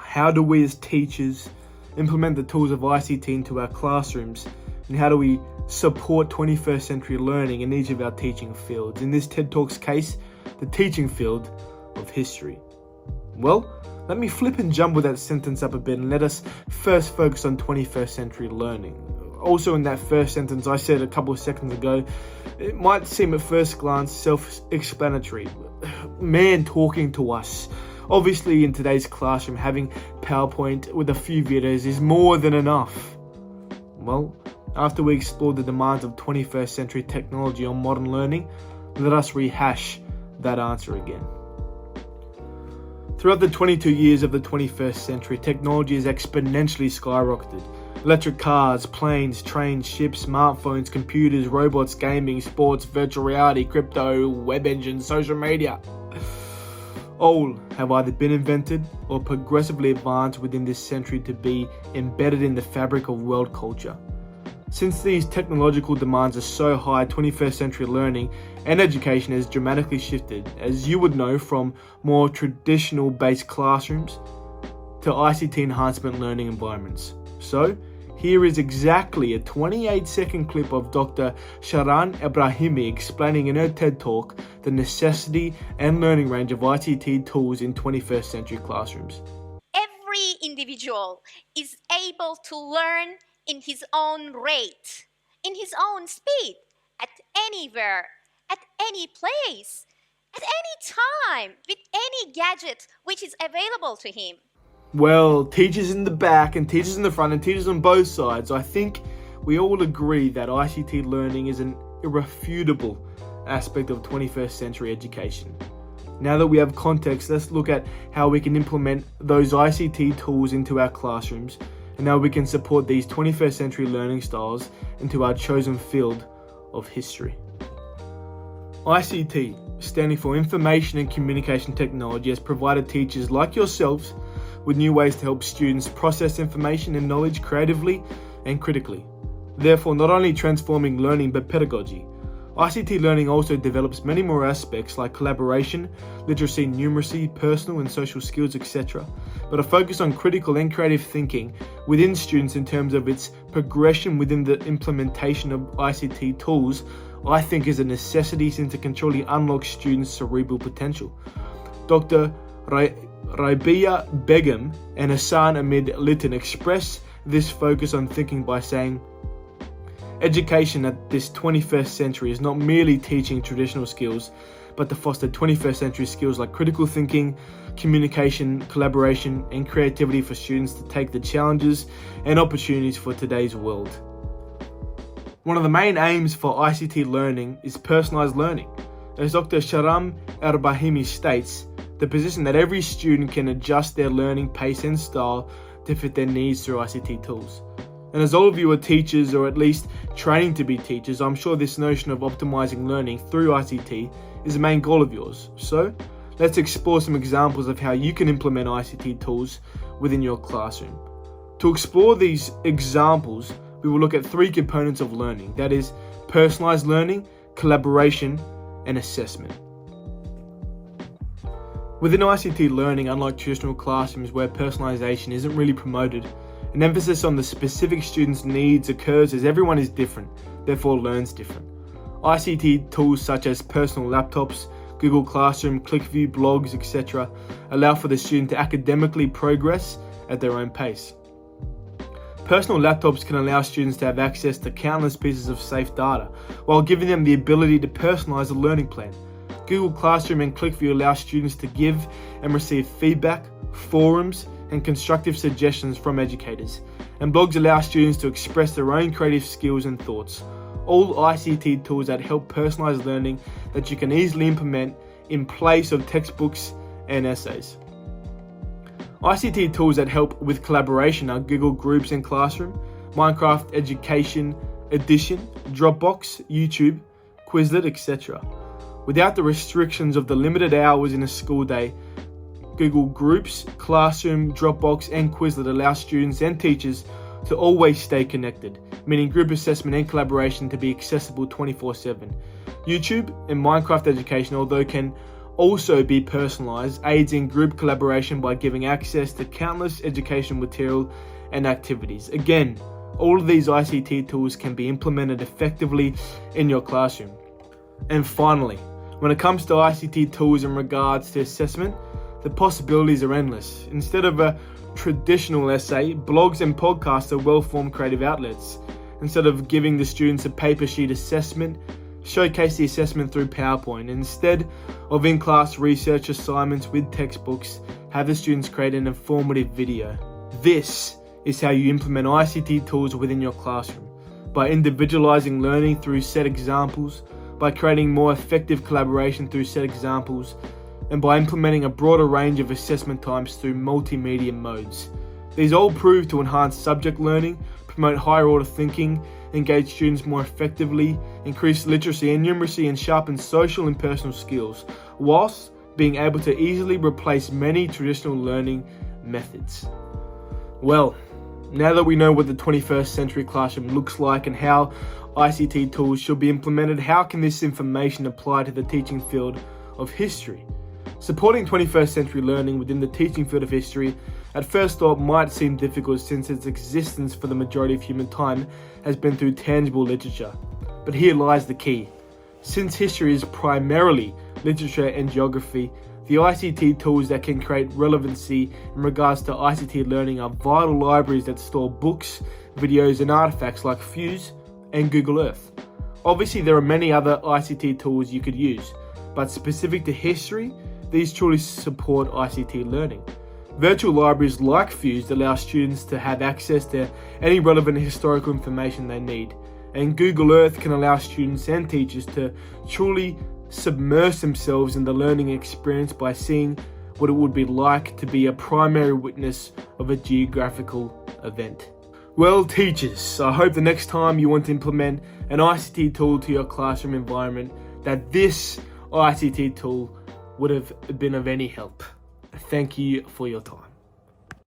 How do we as teachers implement the tools of ICT into our classrooms? And how do we support 21st century learning in each of our teaching fields? In this TED Talks case, the teaching field of history. Well, let me flip and jumble that sentence up a bit and let us first focus on 21st century learning. Also in that first sentence I said a couple of seconds ago, it might seem at first glance self-explanatory. Man talking to us. Obviously in today's classroom, having PowerPoint with a few videos is more than enough. Well, after we explore the demands of 21st century technology on modern learning, let us rehash that answer again. Throughout the 22 years of the 21st century, technology has exponentially skyrocketed. Electric cars, planes, trains, ships, smartphones, computers, robots, gaming, sports, virtual reality, crypto, web engines, social media. All have either been invented or progressively advanced within this century to be embedded in the fabric of world culture. Since these technological demands are so high, 21st century learning and education has dramatically shifted, as you would know, from more traditional based classrooms to ICT enhancement learning environments. So, here is exactly a 28-second clip of Dr. Sharan Ebrahimi explaining in her TED Talk the necessity and learning range of ICT tools in 21st century classrooms. Every individual is able to learn in his own rate, in his own speed, at anywhere, at any place, at any time, with any gadget which is available to him. Well, teachers in the back and teachers in the front and teachers on both sides, I think we all agree that ICT learning is an irrefutable aspect of 21st century education. Now that we have context, let's look at how we can implement those ICT tools into our classrooms and how we can support these 21st century learning styles into our chosen field of history. ICT, standing for Information and Communication Technology, has provided teachers like yourselves with new ways to help students process information and knowledge creatively and critically. Therefore, not only transforming learning but pedagogy. ICT learning also develops many more aspects like collaboration, literacy, numeracy, personal and social skills, etc. But a focus on critical and creative thinking within students in terms of its progression within the implementation of ICT tools, I think is a necessity since it can truly unlock students' cerebral potential. Dr. Rabia Begum and Hassan Ahmed Litton express this focus on thinking by saying, education at this 21st century is not merely teaching traditional skills, but to foster 21st century skills like critical thinking, communication, collaboration, and creativity for students to take the challenges and opportunities for today's world. One of the main aims for ICT learning is personalized learning. As Dr. Sharam Erbahimi states, the position that every student can adjust their learning pace and style to fit their needs through ICT tools. And as all of you are teachers, or at least training to be teachers, I'm sure this notion of optimizing learning through ICT is the main goal of yours. So let's explore some examples of how you can implement ICT tools within your classroom. To explore these examples, we will look at three components of learning, that is, personalized learning, collaboration, and assessment. Within ICT learning, unlike traditional classrooms where personalization isn't really promoted, an emphasis on the specific student's needs occurs as everyone is different, therefore learns different. ICT tools such as personal laptops, Google Classroom, ClickView, blogs, etc. allow for the student to academically progress at their own pace. Personal laptops can allow students to have access to countless pieces of safe data, while giving them the ability to personalize a learning plan. Google Classroom and ClickView allow students to give and receive feedback, forums, and constructive suggestions from educators. And blogs allow students to express their own creative skills and thoughts. All ICT tools that help personalize learning that you can easily implement in place of textbooks and essays. ICT tools that help with collaboration are Google Groups and Classroom, Minecraft Education Edition, Dropbox, YouTube, Quizlet, etc. Without the restrictions of the limited hours in a school day, Google Groups, Classroom, Dropbox, and Quizlet allow students and teachers to always stay connected, meaning group assessment and collaboration to be accessible 24/7. YouTube and Minecraft education, although can also be personalized, aids in group collaboration by giving access to countless educational material and activities. Again, all of these ICT tools can be implemented effectively in your classroom. And finally, when it comes to ICT tools in regards to assessment, the possibilities are endless. Instead of a traditional essay, blogs and podcasts are well-formed creative outlets. Instead of giving the students a paper sheet assessment, showcase the assessment through PowerPoint. Instead of in-class research assignments with textbooks, have the students create an informative video. This is how you implement ICT tools within your classroom, by individualizing learning through set examples, by creating more effective collaboration through set examples, and by implementing a broader range of assessment types through multimedia modes. These all prove to enhance subject learning, promote higher order thinking, engage students more effectively, increase literacy and numeracy, and sharpen social and personal skills, whilst being able to easily replace many traditional learning methods. Well, now that we know what the 21st century classroom looks like and how ICT tools should be implemented, how can this information apply to the teaching field of history? Supporting 21st century learning within the teaching field of history at first thought might seem difficult, since its existence for the majority of human time has been through tangible literature. But here lies the key. Since history is primarily literature and geography, the ICT tools that can create relevancy in regards to ICT learning are vital libraries that store books, videos and artifacts like Fuse and Google Earth. Obviously, there are many other ICT tools you could use, but specific to history, these truly support ICT learning. Virtual libraries like Fuse allow students to have access to any relevant historical information they need, and Google Earth can allow students and teachers to truly submerge themselves in the learning experience by seeing what it would be like to be a primary witness of a geographical event. Well, teachers, I hope the next time you want to implement an ICT tool to your classroom environment, that this ICT tool would have been of any help. Thank you for your time.